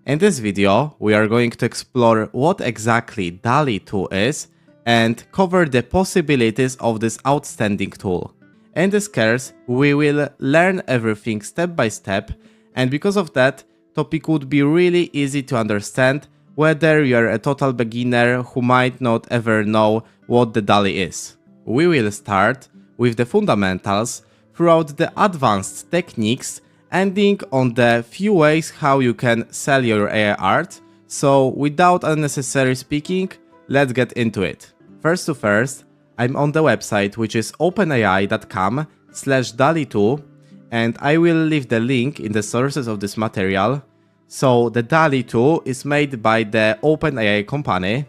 In this video, we are going to explore what exactly DALL-E 2 is and cover the possibilities of this outstanding tool. In this course, we will learn everything step by step, and because of that, topic would be really easy to understand whether you're a total beginner who might not ever know what the DALL-E is. We will start with the fundamentals throughout the advanced techniques, ending on the few ways how you can sell your AI art. So without unnecessary speaking, let's get into it. First to first, I'm on the website which is openai.com/DALL-E2, and I will leave the link in the sources of this material. So the DALL-E 2 is made by the OpenAI company,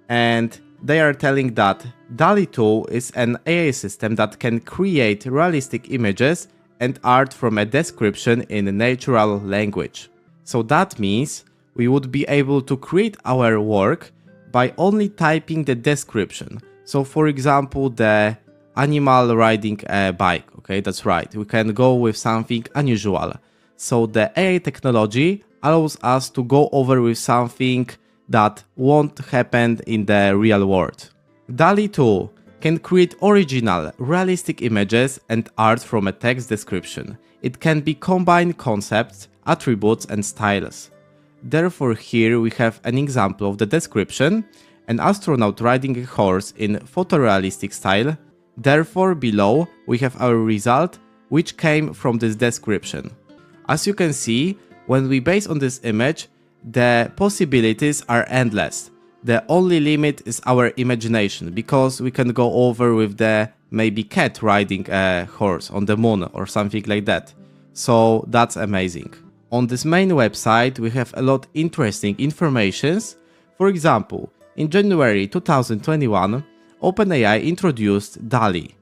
and they are telling that DALL-E 2 is an AI system that can create realistic images and art from a description in natural language. So that means we would be able to create our work by only typing the description. So for example, the animal riding a bike, okay, that's right, we can go with something unusual. So the AI technology allows us to go over with something that won't happen in the real world. DALL-E 2 can create original, realistic images and art from a text description. It can be combined concepts, attributes and styles. Therefore here we have an example of the description, an astronaut riding a horse in photorealistic style. Therefore below we have our result, which came from this description. As you can see, when we base on this image, the possibilities are endless. The only limit is our imagination, because we can go over with the maybe cat riding a horse on the moon or something like that. So that's amazing. On this main website we have a lot interesting informations. For example, in January 2021, OpenAI introduced DALL-E.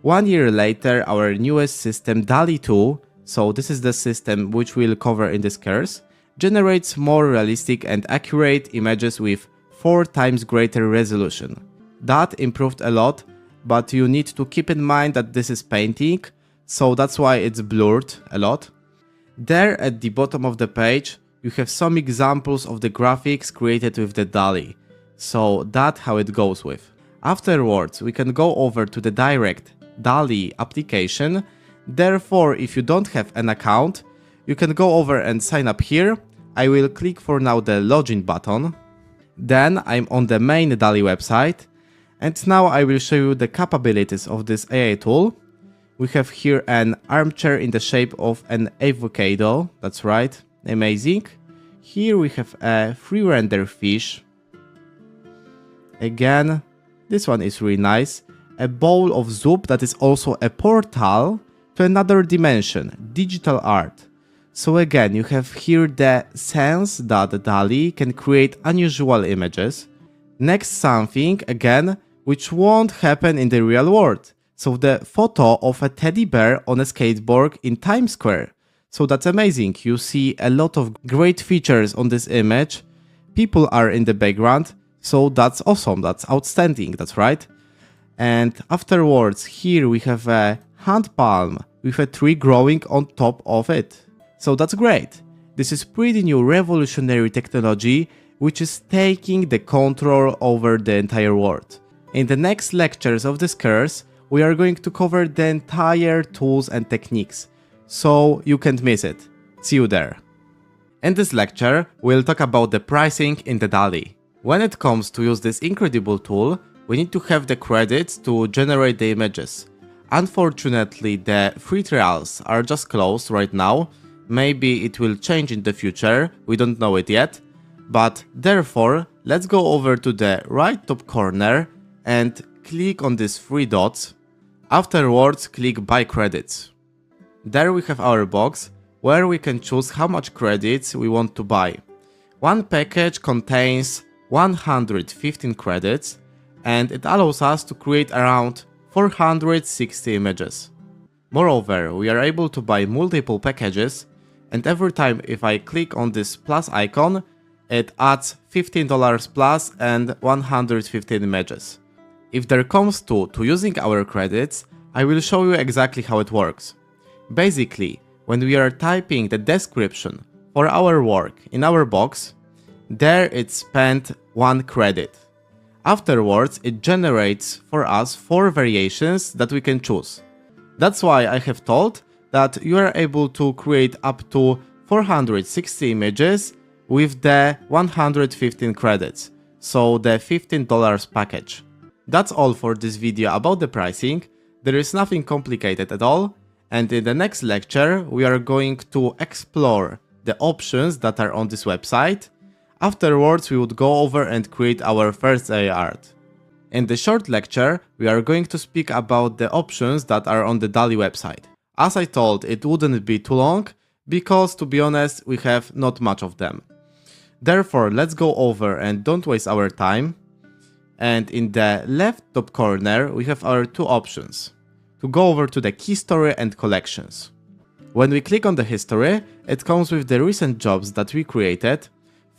1 year later, our newest system DALL-E 2, so this is the system which we'll cover in this course, generates more realistic and accurate images with 4 times greater resolution. That improved a lot, but you need to keep in mind that this is painting, so that's why it's blurred a lot. There at the bottom of the page, you have some examples of the graphics created with the DALL-E. So that's how it goes with. Afterwards, we can go over to the direct DALL-E application. Therefore, if you don't have an account, you can go over and sign up here. I will click for now the login button. Then I'm on the main DALL-E website, and now I will show you the capabilities of this AI tool. We have here an armchair in the shape of an avocado, that's right, amazing. Here we have a free render fish. Again, this one is really nice. A bowl of soup that is also a portal to another dimension, digital art. So again, you have here the sense that DALL-E can create unusual images. Next, something, again, which won't happen in the real world. So the photo of a teddy bear on a skateboard in Times Square. So that's amazing. You see a lot of great features on this image. People are in the background. So that's awesome. That's outstanding. That's right. And afterwards, here we have a hand palm with a tree growing on top of it. So that's great. This is pretty new revolutionary technology which is taking the control over the entire world. In the next lectures of this course, we are going to cover the entire tools and techniques, so you can't miss it. See you there. In this lecture, we'll talk about the pricing in the DALL-E. When it comes to use this incredible tool, we need to have the credits to generate the images. Unfortunately, the free trials are just closed right now. Maybe it will change in the future, we don't know it yet. But therefore, let's go over to the right top corner and click on these 3 dots. Afterwards, click Buy Credits. There we have our box, where we can choose how much credits we want to buy. One package contains 115 credits, and it allows us to create around 460 images. Moreover, we are able to buy multiple packages, and every time if I click on this plus icon, it adds $15 plus and 115 images. If there comes to using our credits, I will show you exactly how it works. Basically, when we are typing the description for our work in our box, there it spent 1 credit. Afterwards, it generates for us 4 variations that we can choose. That's why I have told that you are able to create up to 460 images with the 115 credits, so the $15 package. That's all for this video about the pricing. There is nothing complicated at all, and in the next lecture we are going to explore the options that are on this website. Afterwards we would go over and create our first AI art. In the short lecture we are going to speak about the options that are on the DALL-E website. As I told, it wouldn't be too long, because to be honest we have not much of them. Therefore let's go over and don't waste our time. And in the left top corner we have our 2 options. To go over to the key story and collections. When we click on the history, it comes with the recent jobs that we created.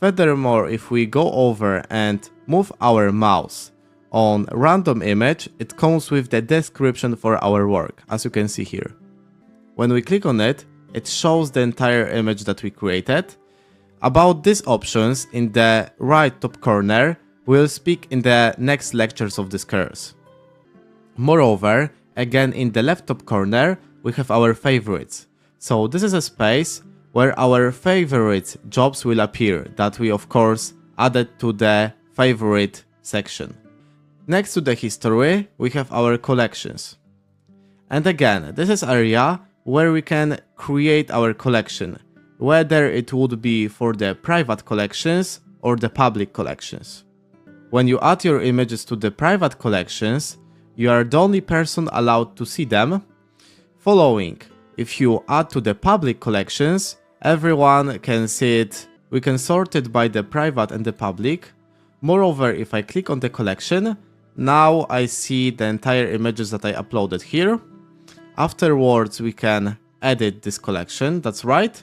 Furthermore, if we go over and move our mouse on random image, it comes with the description for our work, as you can see here. When we click on it, it shows the entire image that we created. About these options in the right top corner, we'll speak in the next lectures of this course. Moreover, again in the left top corner, we have our favorites. So this is a space where our favorite jobs will appear that we of course added to the favorite section. Next to the history, we have our collections. And again, this is area where we can create our collection, whether it would be for the private collections or the public collections. When you add your images to the private collections, you are the only person allowed to see them. Following, if you add to the public collections, everyone can see it. We can sort it by the private and the public. Moreover, if I click on the collection, now I see the entire images that I uploaded here. Afterwards, we can edit this collection, that's right.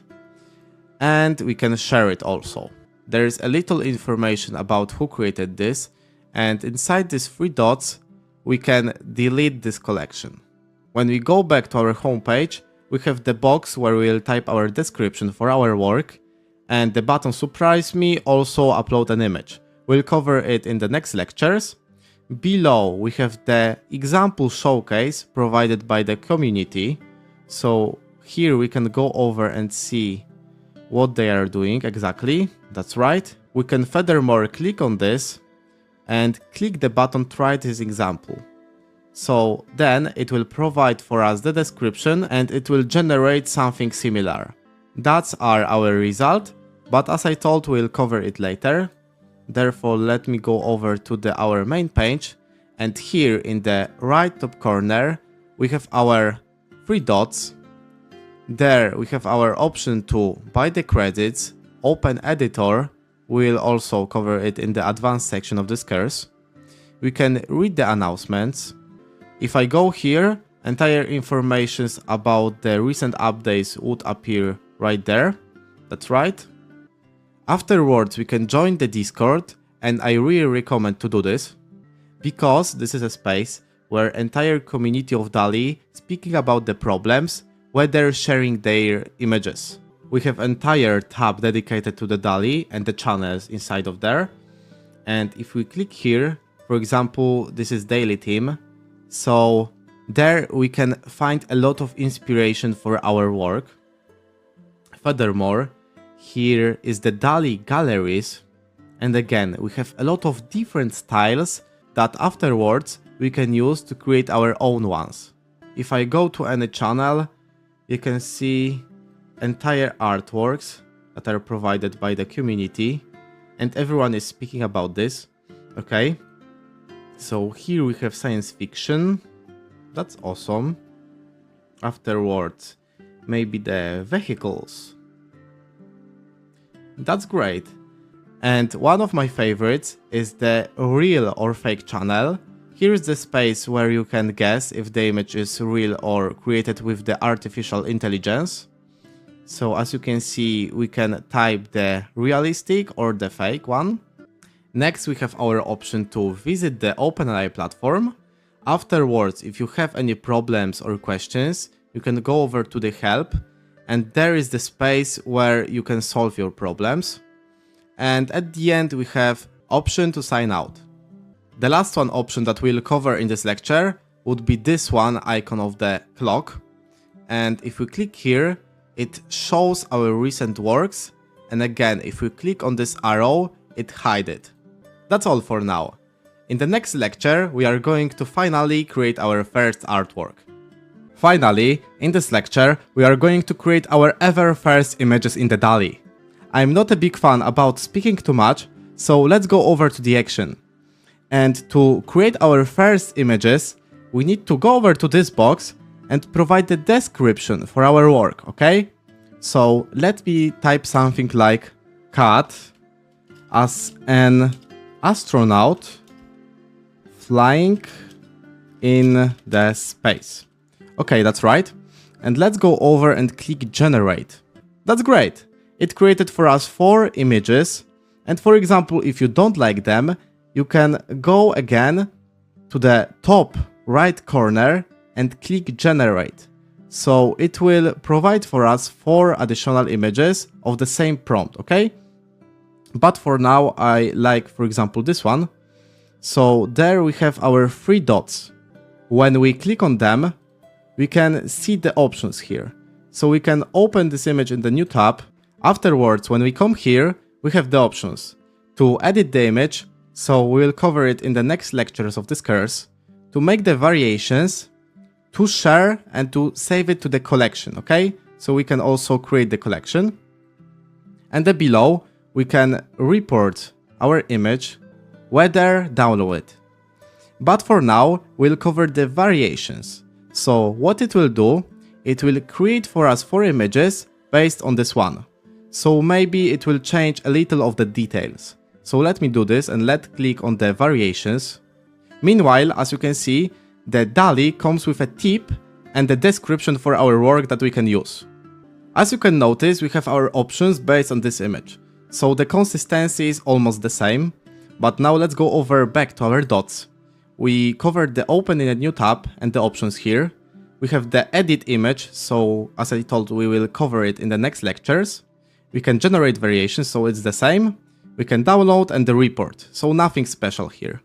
And we can share it also. There is a little information about who created this, and inside these 3 dots, we can delete this collection. When we go back to our homepage, we have the box where we'll type our description for our work, and the button Surprise Me, also upload an image. We'll cover it in the next lectures. Below we have the example showcase provided by the community. So here we can go over and see what they are doing exactly. That's right. We can furthermore click on this and click the button Try this example. So then it will provide for us the description and it will generate something similar. That's our result, but as I told, we'll cover it later. Therefore, let me go over to our main page, and here in the right top corner we have our 3 dots. There we have our option to buy the credits, open editor. We'll also cover it in the advanced section of this course. We can read the announcements. If I go here, entire information about the recent updates would appear right there. That's right. Afterwards, we can join the Discord, and I really recommend to do this, because this is a space where entire community of DALL-E speaking about the problems, whether sharing their images. We have entire tab dedicated to the DALL-E and the channels inside of there. And if we click here, for example, this is daily team. So there we can find a lot of inspiration for our work. Furthermore, here is the DALL-E galleries. And again, we have a lot of different styles that afterwards we can use to create our own ones. If I go to any channel, you can see entire artworks that are provided by the community, and everyone is speaking about this. Okay, so here we have science fiction. That's awesome. Afterwards, maybe the vehicles. That's great. And one of my favorites is the real or fake channel. Here is the space where you can guess if the image is real or created with the artificial intelligence. So as you can see, we can type the realistic or the fake one. Next, we have our option to visit the OpenAI platform. Afterwards, if you have any problems or questions, you can go over to the help. and there is the space where you can solve your problems. And at the end we have option to sign out. The last one option that we'll cover in this lecture would be this one icon of the clock. And if we click here, it shows our recent works. And again, if we click on this arrow, it hides it. That's all for now. In the next lecture, we are going to finally create our first artwork. Finally, in this lecture, we are going to create our ever first images in the DALL-E. I'm not a big fan about speaking too much, so let's go over to the action. And to create our first images, we need to go over to this box and provide the description for our work, okay? So let me type something like cat as an astronaut flying in the space. Okay, that's right. And let's go over and click generate. That's great. It created for us 4 images. And for example, if you don't like them, you can go again to the top right corner and click generate. So it will provide for us 4 additional images of the same prompt, okay? But for now, I like, for example, this one. So there we have our 3 dots. When we click on them, we can see the options here. So we can open this image in the new tab. Afterwards, when we come here, we have the options to edit the image. So we will cover it in the next lectures of this course. To make the variations, to share, and to save it to the collection, okay? So we can also create the collection. And then below, we can report our image, whether download it. But for now, we'll cover the variations. So what it will do, it will create for us 4 images based on this one. So maybe it will change a little of the details. So let me do this and let's click on the variations. Meanwhile, as you can see, the DALL-E comes with a tip and the description for our work that we can use. As you can notice, we have our options based on this image. So the consistency is almost the same. But now let's go over back to our dots. We covered the open in a new tab and the options here. We have the edit image, so as I told, we will cover it in the next lectures. We can generate variations, so it's the same. We can download and the report, so nothing special here.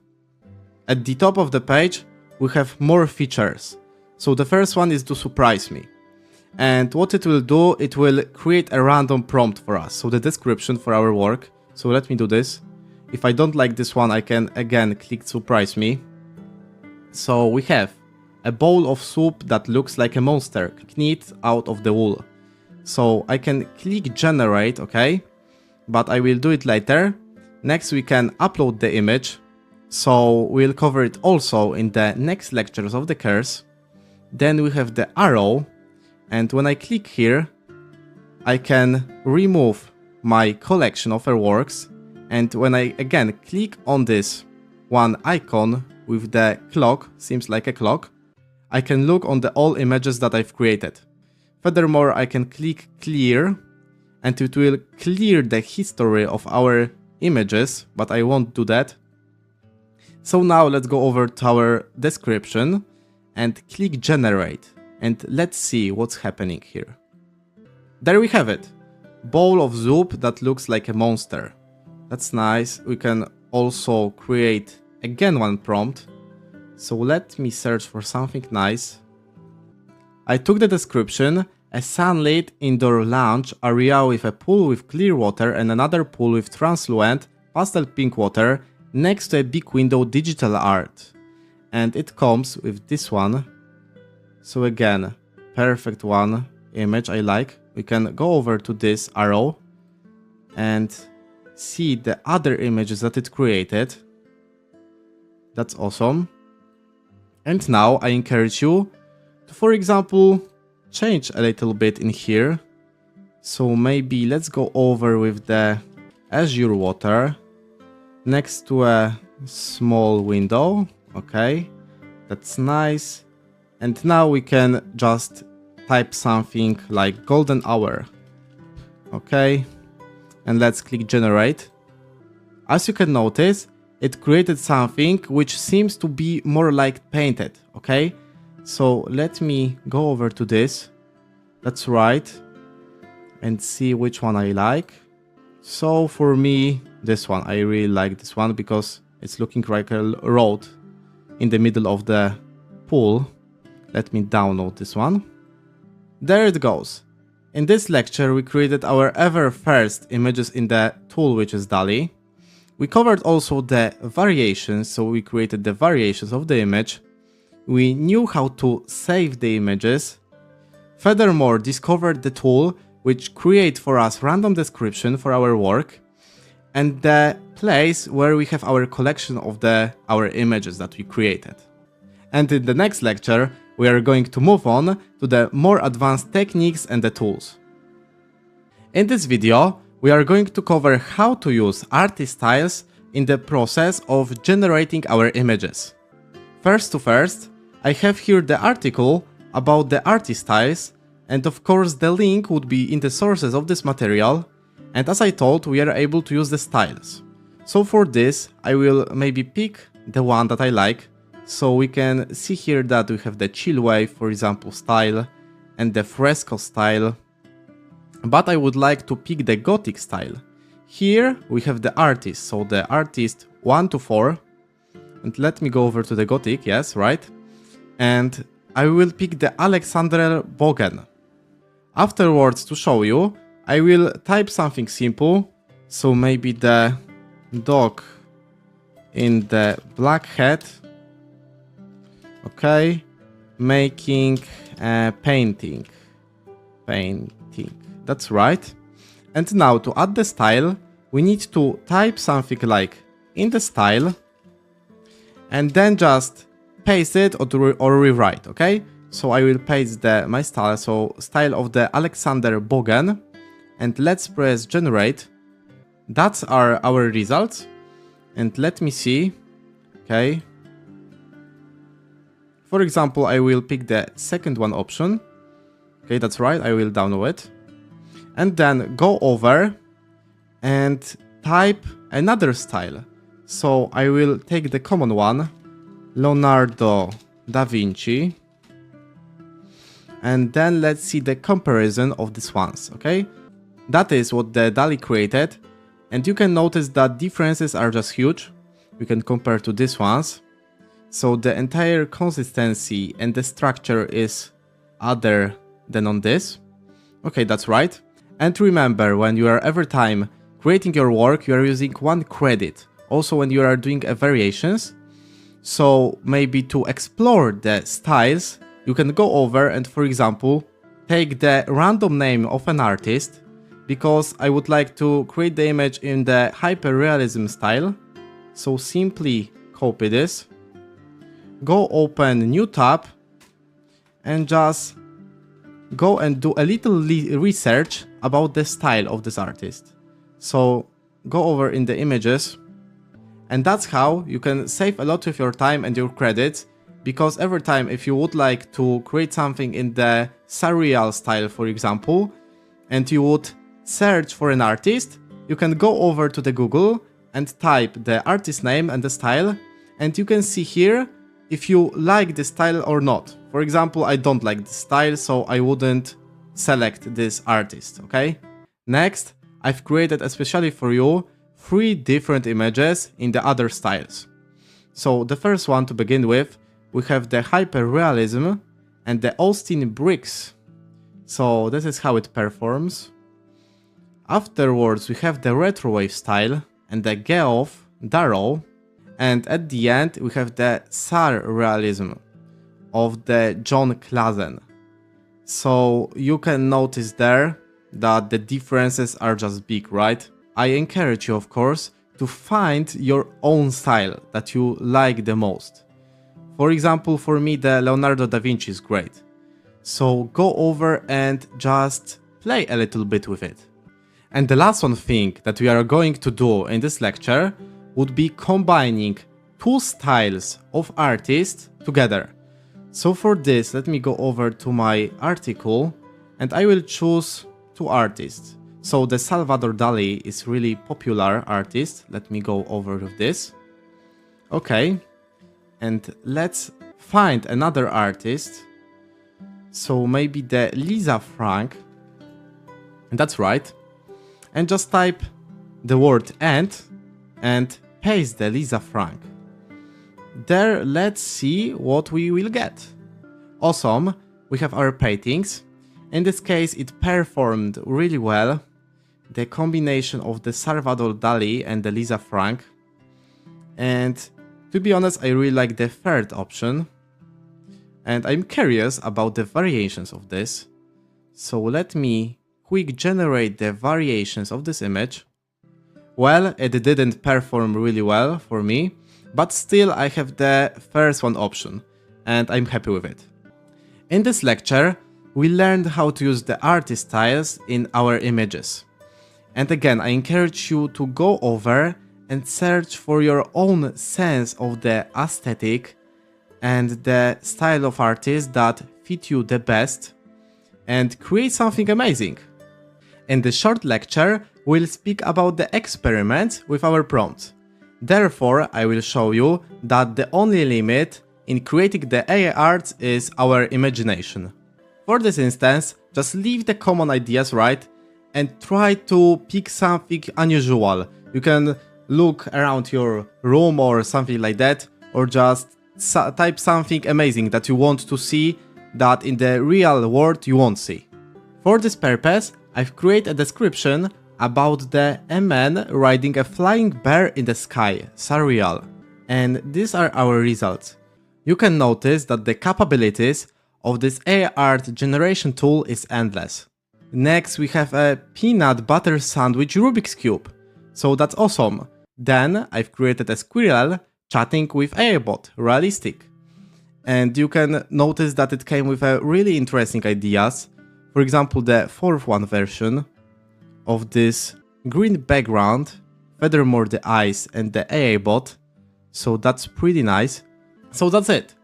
At the top of the page, we have more features. So the first one is to surprise me. And what it will do, it will create a random prompt for us. So the description for our work. So let me do this. If I don't like this one, I can again click surprise me. So we have a bowl of soup that looks like a monster, knit out of the wool. So I can click generate, okay? But I will do it later. Next we can upload the image. So we'll cover it also in the next lectures of the course. Then we have the arrow. And when I click here, I can remove my collection of artworks. And when I again click on this one icon with the clock, seems like a clock, I can look on the all images that I've created. Furthermore, I can click clear and it will clear the history of our images, but I won't do that. So now let's go over to our description and click generate. And let's see what's happening here. There we have it. Bowl of soup that looks like a monster. That's nice. We can also create again one prompt. So let me search for something nice. I took the description, a sunlit indoor lounge area with a pool with clear water and another pool with translucent pastel pink water next to a big window digital art. And it comes with this one. So again, perfect one image I like. We can go over to this arrow and see the other images that it created. That's awesome. And now I encourage you to, for example, change a little bit in here. So maybe let's go over with the azure water next to a small window. Okay, that's nice. And now we can just type something like golden hour. Okay, and let's click generate. As you can notice, it created something which seems to be more like painted. Okay, so let me go over to this. That's right. and see which one I like. So for me, this one, I really like this one because it's looking like a road in the middle of the pool. Let me download this one. There it goes. In this lecture, we created our ever first images in the tool, which is DALL-E. We covered also the variations, so we created the variations of the image. We knew how to save the images. Furthermore, discovered the tool which create for us random description for our work, and the place where we have our collection of our images that we created. And in the next lecture, we are going to move on to the more advanced techniques and the tools. In this video, we are going to cover how to use artist styles in the process of generating our images. First, I have here the article about the artist styles, and of course the link would be in the sources of this material, and as I told, we are able to use the styles. So for this, I will maybe pick the one that I like. So we can see here that we have the chill wave, for example, style, and the fresco style. But I would like to pick the gothic style. Here we have the artist, so the artist 1 to 4. And let me go over to the gothic, yes, right. And I will pick the Alexander Bogen. Afterwards, to show you, I will type something simple. So maybe the dog in the black hat. Okay, making a painting. That's right. And now to add the style, we need to type something like in the style, and then just paste it or rewrite, okay? So I will paste my style, so style of the Alexander Bogen, and let's press generate. That's our results. And let me see, okay. For example, I will pick the second one option. Okay, that's right, I will download it. And then go over and type another style. So I will take the common one, Leonardo da Vinci. And then let's see the comparison of these ones, okay? That is what the DALL-E created. And you can notice that differences are just huge. We can compare to these ones. So the entire consistency and the structure is other than on this. Okay, that's right. And remember, when you are every time creating your work, you are using 1 credit. Also when you are doing variations. So maybe to explore the styles, you can go over and, for example, take the random name of an artist, because I would like to create the image in the hyperrealism style. So simply copy this. Go open new tab and just go and do a little research about the style of this artist. So go over in the images, and that's how you can save a lot of your time and your credits, because every time if you would like to create something in the surreal style, for example, and you would search for an artist, you can go over to the Google and type the artist name and the style, and you can see here if you like the style or not. For example, I don't like the style, so I wouldn't select this artist, okay? Next, I've created especially for you 3 different images in the other styles. So the first one to begin with, we have the hyperrealism and the Austin bricks. So this is how it performs. Afterwards, we have the retrowave style and the Geoff Darrow. And at the end, we have the surrealism of the John Clazen. So you can notice there that the differences are just big, right? I encourage you, of course, to find your own style that you like the most. For example, for me, the Leonardo da Vinci is great. So go over and just play a little bit with it. And the last one thing that we are going to do in this lecture would be combining 2 styles of artists together. So for this, let me go over to my article and I will choose 2 artists. So the Salvador Dali is really popular artist. Let me go over with this. Okay. And let's find another artist. So maybe the Lisa Frank. That's right. And just type the word and paste the Lisa Frank. There, let's see what we will get. Awesome, we have our paintings. In this case, it performed really well. The combination of the Salvador Dali and the Lisa Frank. And to be honest, I really like the third option. And I'm curious about the variations of this. So let me quick generate the variations of this image. Well, it didn't perform really well for me, but still I have the first one option, and I'm happy with it. In this lecture, we learned how to use the artist styles in our images. And again, I encourage you to go over and search for your own sense of the aesthetic and the style of artists that fit you the best and create something amazing. In this short lecture, we'll speak about the experiments with our prompts. Therefore, I will show you that the only limit in creating the AI art is our imagination. For this instance, just leave the common ideas right and try to pick something unusual. You can look around your room or something like that, or just type something amazing that you want to see that in the real world you won't see. For this purpose, I've created a description about a man riding a flying bear in the sky, surreal. And these are our results. You can notice that the capabilities of this AI art generation tool is endless. Next, we have a peanut butter sandwich Rubik's Cube. So that's awesome. Then I've created a squirrel chatting with AI bot, realistic. And you can notice that it came with a really interesting ideas. For example, the fourth one version of this green background, furthermore the eyes and the AI bot. So that's pretty nice. So that's it.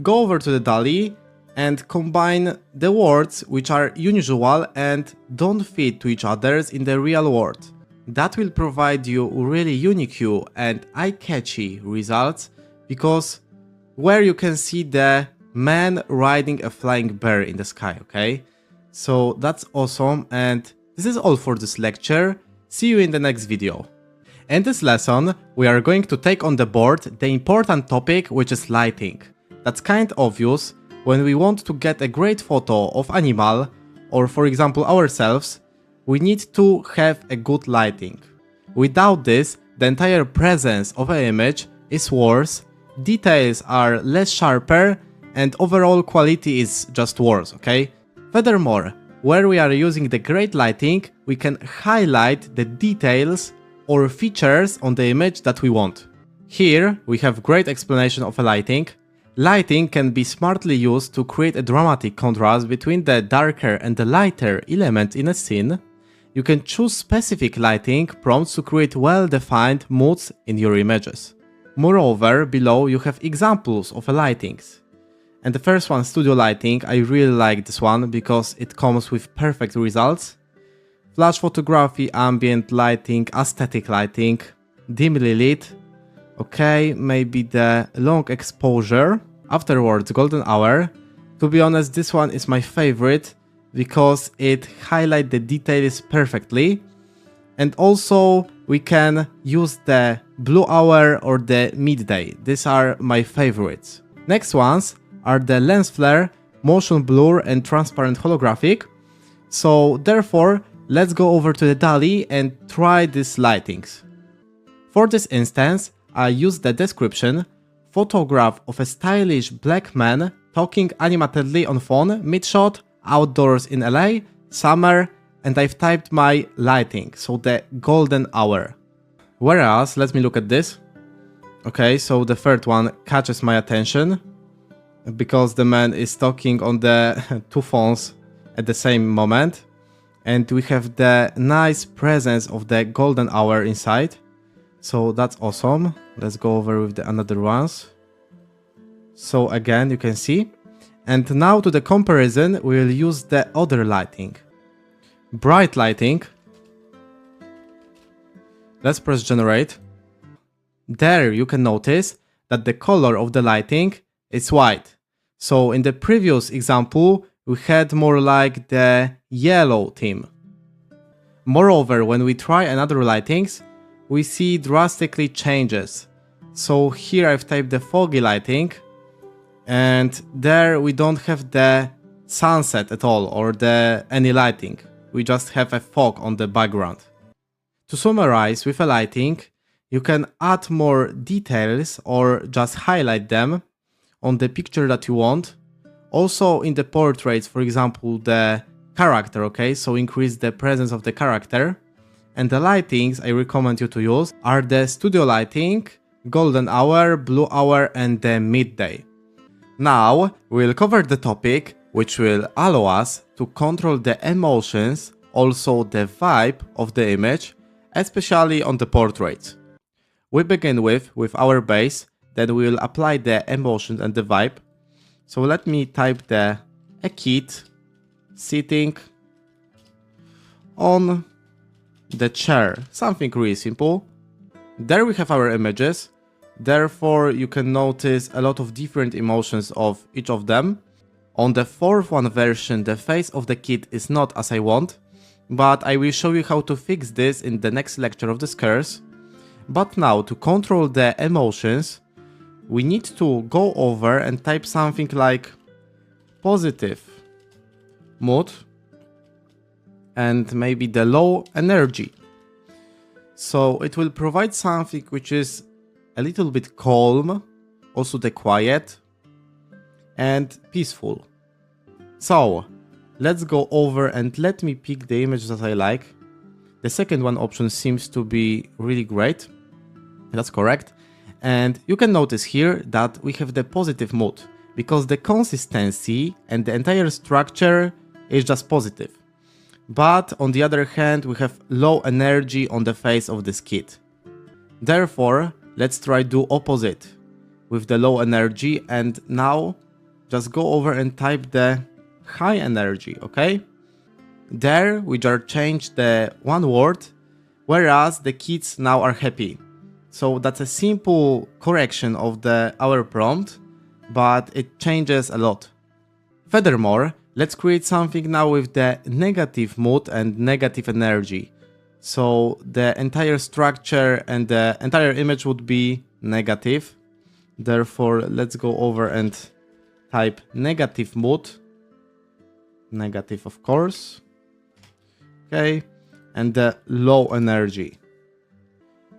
Go over to the DALL-E and combine the words which are unusual and don't fit to each other in the real world. That will provide you really unique and eye-catchy results, because where you can see the man riding a flying bear in the sky, okay? So that's awesome, and this is all for this lecture. See you in the next video. In this lesson, we are going to take on the board the important topic, which is lighting. That's kind of obvious when we want to get a great photo of animal, or for example ourselves. We need to have a good lighting. Without this, the entire presence of an image is worse, details are less sharper, and overall quality is just worse, okay? Furthermore, where we are using the great lighting, we can highlight the details or features on the image that we want. Here, we have great explanation of a lighting. Lighting can be smartly used to create a dramatic contrast between the darker and the lighter element in a scene. You can choose specific lighting prompts to create well-defined moods in your images. Moreover, below you have examples of lightings. And the first one, studio lighting, I really like this one because it comes with perfect results. Flash photography, ambient lighting, aesthetic lighting, dimly lit. Okay, maybe the long exposure. Afterwards, golden hour. To be honest, this one is my favorite because it highlights the details perfectly. And also, we can use the blue hour or the midday. These are my favorites. Next ones are the lens flare, motion blur and transparent holographic. So therefore, let's go over to the DALL-E and try these lightings. For this instance, I use the description, photograph of a stylish black man talking animatedly on phone, mid-shot, outdoors in LA, summer, and I've typed my lighting, so the golden hour. Whereas, let me look at this. Okay, so the third one catches my attention because the man is talking on the two phones at the same moment. And we have the nice presence of the golden hour inside. So that's awesome. Let's go over with the another ones. So again, you can see. And now to the comparison, we will use the other lighting. Bright lighting. Let's press generate. There you can notice that the color of the lighting is white. So in the previous example, we had more like the yellow theme. Moreover, when we try another lightings, we see drastically changes. So here I've typed the foggy lighting, and there we don't have the sunset at all or any lighting. We just have a fog on the background. To summarize, with a lighting, you can add more details or just highlight them on the picture that you want. Also in the portraits, for example, the character, okay? So increase the presence of the character. And the lightings I recommend you to use are the studio lighting, golden hour, blue hour, and the midday. Now we'll cover the topic which will allow us to control the emotions, also the vibe of the image, especially on the portraits. We begin with our base, then we will apply the emotions and the vibe. So let me type a kid sitting on the chair, something really simple. There we have our images, therefore you can notice a lot of different emotions of each of them. On the fourth one version, the face of the kid is not as I want, but I will show you how to fix this in the next lecture of this course. But now, to control the emotions, we need to go over and type something like positive mood and maybe the low energy. So it will provide something which is a little bit calm, also the quiet and peaceful. So let's go over and let me pick the image that I like. The second one option seems to be really great. That's correct. And you can notice here that we have the positive mood because the consistency and the entire structure is just positive. But on the other hand, we have low energy on the face of this kid. Therefore, let's try do opposite with the low energy, and now just go over and type the high energy, okay? There we just change the one word, whereas the kids now are happy. So that's a simple correction of our prompt, but it changes a lot. Furthermore, let's create something now with the negative mood and negative energy. So the entire structure and the entire image would be negative. Therefore, let's go over and type negative mood. Negative, of course. Okay. And the low energy.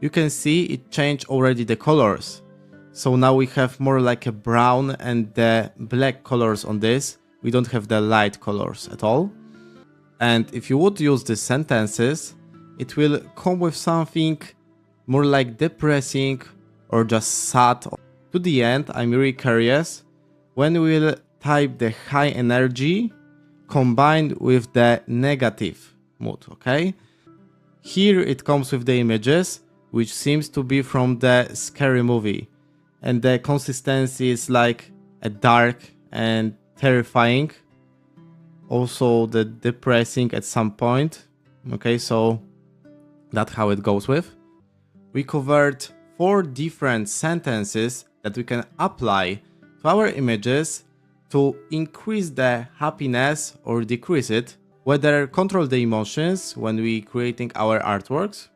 You can see it changed already the colors. So now we have more like a brown and the black colors on this. We don't have the light colors at all. And if you would use the sentences, it will come with something more like depressing or just sad. To the end, I'm really curious when we will type the high energy combined with the negative mood, okay? Here it comes with the images, which seems to be from the scary movie. And the consistency is like a dark and terrifying. Also the depressing at some point. Okay, so that's how it goes with. We covered 4 different sentences that we can apply to our images to increase the happiness or decrease it, whether control the emotions when we creating our artworks.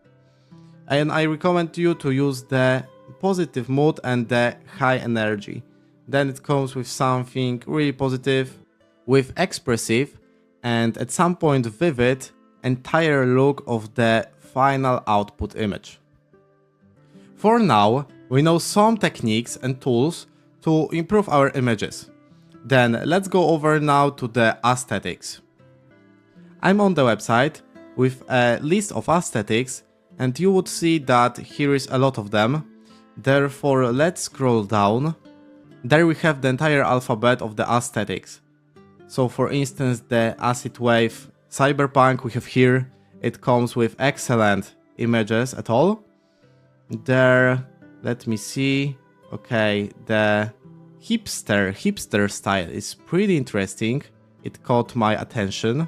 And I recommend you to use the positive mood and the high energy. Then it comes with something really positive, with expressive and at some point vivid entire look of the final output image. For now, we know some techniques and tools to improve our images. Then let's go over now to the aesthetics. I'm on the website with a list of aesthetics, and you would see that here is a lot of them. Therefore, let's scroll down. There we have the entire alphabet of the aesthetics. So for instance, the acid wave Cyberpunk we have here, it comes with excellent images at all. There, let me see. Okay, the hipster style is pretty interesting. It caught my attention.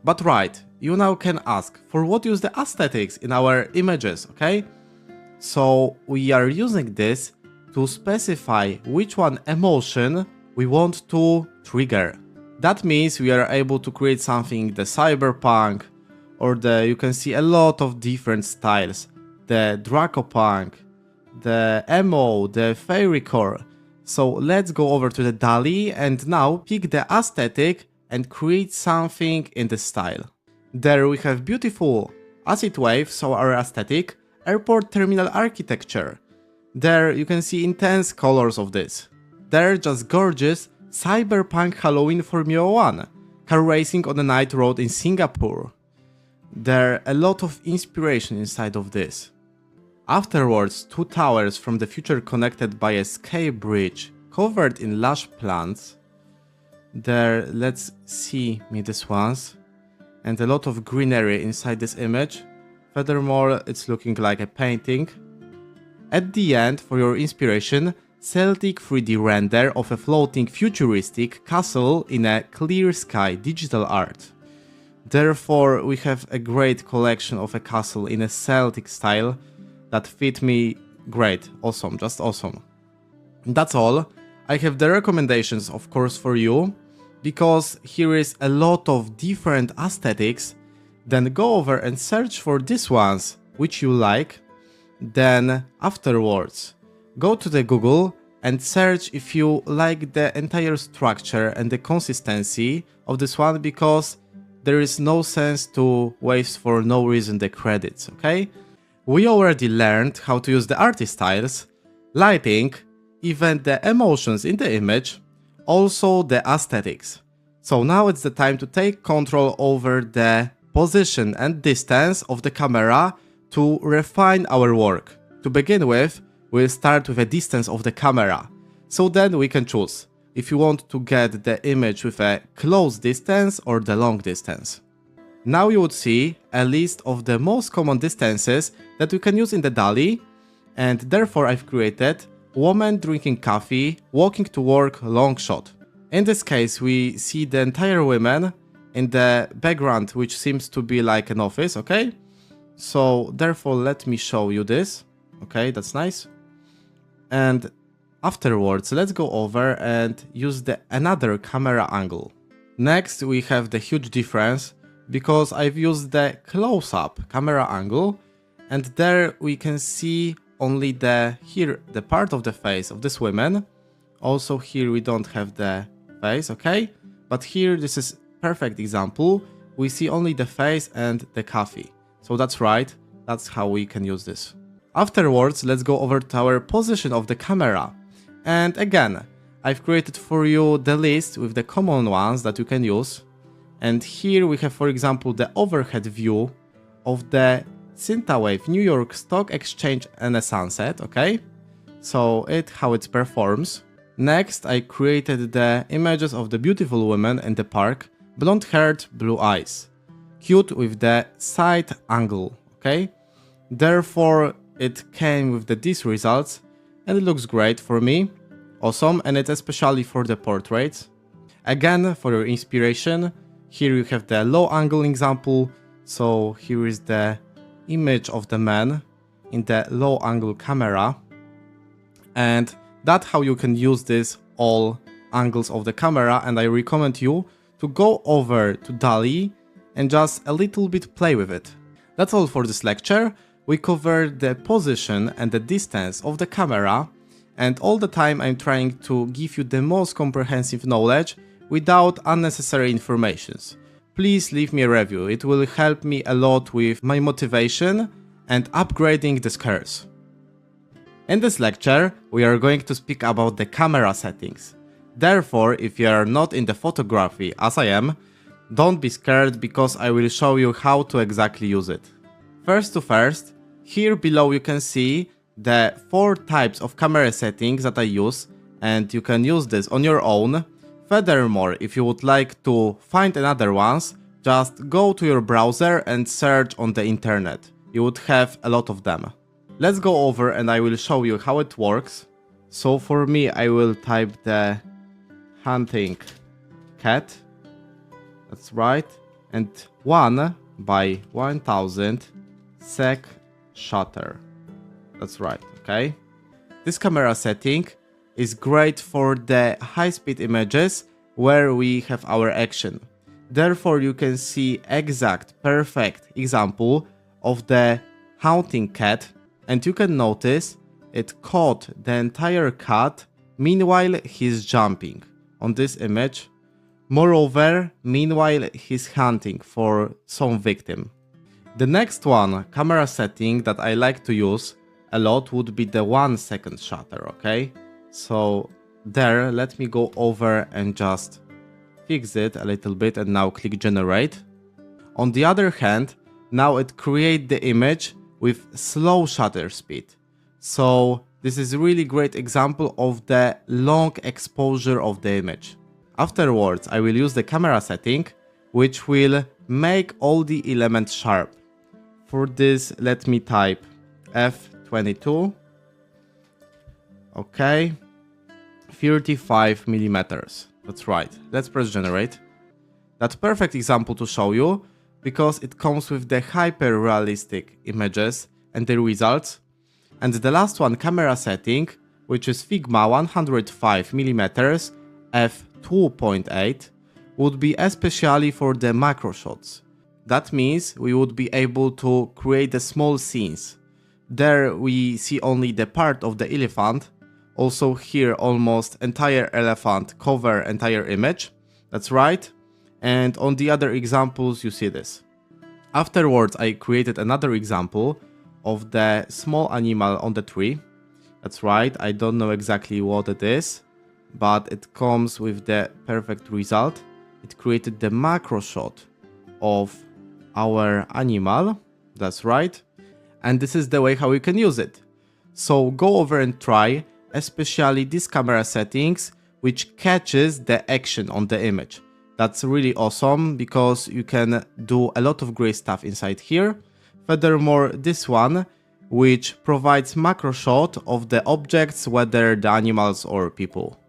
But right, you now can ask, for what use the aesthetics in our images, okay? So we are using this to specify which one emotion we want to trigger. That means we are able to create something the cyberpunk or you can see a lot of different styles. The Dracopunk, the emo, the fairycore. So let's go over to the DALL-E and now pick the aesthetic and create something in the style. There we have beautiful acid wave, so our aesthetic, airport terminal architecture. There you can see intense colors of this. There just gorgeous Cyberpunk Halloween Formula 1, car racing on a night road in Singapore. There a lot of inspiration inside of this. Afterwards, two towers from the future connected by a sky bridge covered in lush plants. There, let's see me this ones. And a lot of greenery inside this image. Furthermore, it's looking like a painting. At the end, for your inspiration, Celtic 3D render of a floating futuristic castle in a clear sky digital art. Therefore, we have a great collection of a castle in a Celtic style that fit me great. Awesome, just awesome. That's all. I have the recommendations, of course, for you, because here is a lot of different aesthetics. Then go over and search for these ones, which you like. Then afterwards, go to the Google and search if you like the entire structure and the consistency of this one, because there is no sense to waste for no reason the credits, okay? We already learned how to use the artist styles, lighting, even the emotions in the image, also the aesthetics. So now it's the time to take control over the position and distance of the camera to refine our work. To begin with, we'll start with a distance of the camera. So then we can choose if you want to get the image with a close distance or the long distance. Now you would see a list of the most common distances that you can use in the DALL-E, and therefore I've created woman drinking coffee, walking to work, long shot. In this case we see the entire woman in the background, which seems to be like an office, okay? So therefore let me show you this, okay, that's nice. And afterwards let's go over and use another camera angle. Next we have the huge difference, because I've used the close-up camera angle, and there we can see only the part of the face of this woman. Also here we don't have the face, okay? But here this is perfect example. We see only the face and the coffee. So that's right, that's how we can use this. Afterwards, let's go over to our position of the camera. And again, I've created for you the list with the common ones that you can use. And here we have, for example, the overhead view of the Synthwave New York Stock Exchange and a sunset, okay? So how it performs. Next, I created the images of the beautiful woman in the park, blonde-haired, blue eyes, cute with the side angle, okay? Therefore, it came with these results, and it looks great for me. Awesome, and it's especially for the portraits. Again, for your inspiration, here you have the low angle example. So here is the image of the man in the low angle camera, and that's how you can use this all angles of the camera. And I recommend you to go over to DALL-E and just a little bit play with it. That's all for this lecture. We covered the position and the distance of the camera, and all the time I'm trying to give you the most comprehensive knowledge without unnecessary informations. Please leave me a review, it will help me a lot with my motivation and upgrading the skills. In this lecture, we are going to speak about the camera settings. Therefore, if you are not in the photography as I am, don't be scared, because I will show you how to exactly use it. First, here below you can see the 4 types of camera settings that I use, and you can use this on your own. Furthermore, if you would like to find another ones, just go to your browser and search on the internet. You would have a lot of them. Let's go over and I will show you how it works. So for me, I will type the hunting cat. That's right. And 1 by 1000 sec shutter. That's right, okay? This camera setting is great for the high-speed images where we have our action. Therefore, you can see exact, perfect example of the hunting cat, and you can notice it caught the entire cat meanwhile he's jumping on this image. Moreover, meanwhile he's hunting for some victim. The next one, camera setting that I like to use a lot would be the 1 second shutter, okay? So there, let me go over and just fix it a little bit and now click generate. On the other hand, now it creates the image with slow shutter speed. So this is a really great example of the long exposure of the image. Afterwards, I will use the camera setting, which will make all the elements sharp. For this, let me type f22. Okay, 35 millimeters. That's right. Let's press generate. That's perfect example to show you because it comes with the hyper realistic images and the results. And the last one, camera setting, which is Figma 105 millimeters f2.8, would be especially for the macro shots. That means we would be able to create the small scenes. There we see only the part of the elephant. Also here almost entire elephant cover entire image. That's right. And on the other examples you see this. Afterwards I created another example of the small animal on the tree. That's right. I don't know exactly what it is, but it comes with the perfect result. It created the macro shot of our animal. That's right. And this is the way how we can use it. So go over and try, especially these camera settings, which catches the action on the image. That's really awesome because you can do a lot of great stuff inside here. Furthermore, this one, which provides macro shot of the objects, whether the animals or people.